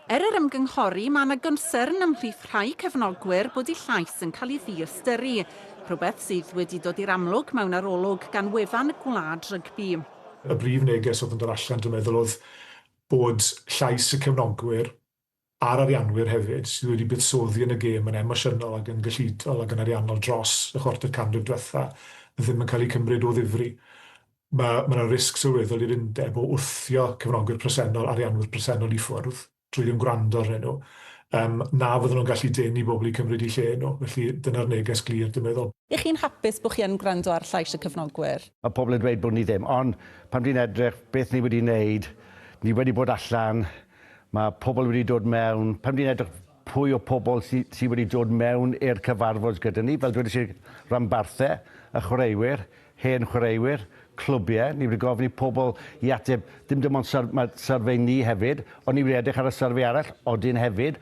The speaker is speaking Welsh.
Yr ymgynghori, mae yna gonsern ymhlith rhai cefnogwyr bod eu llais yn cael ei ddiystyru, rhywbeth sydd wedi dod i'r amlwg mewn arolwg gan wefan y Gwladrugby. Y brif neges oedd yn dod allan, dwi'n meddwl, oedd bod llais y cefnogwyr a'r ariannwyr hefyd, sydd wedi buddsoddi yn y gêm yn emosiynol ac yn gyllidol ac yn ariannol dros y chwarter canrif diwetha, ddim yn cael ei cymryd o ddifri. Mae yna risg sylweddol i'r undeb o wrthio cefnogwyr presennol, ariannwyr presennol i ffwrdd, drwy ddim gwrando arnyn nhw. Na fydden nhw'n gallu denu bobl i cymryd eu lle nhw, felly dyna'r neges glir, dwi'n meddwl. Ych chi'n hapus bod chi yn gwrando ar llais y cefnogwyr? Mae pobl yn dweud bod ni ddim, ond pan dwi'n edrych beth ni wedi wneud, ni wedi bod allan, mae pobl wedi dod mewn, pan dwi'n edrych pwy o pobl sydd wedi dod mewn i'r cyfarfod gyda ni, fel dweud i rhanbarthau, y chwaraewyr, hen chwaraewyr, clwbiau, ni wedi gofyn i pobl i ateb, dim dim ond syrfau ni hefyd, ond ni wedi edrych ar y syrfau arall, odyn hefyd.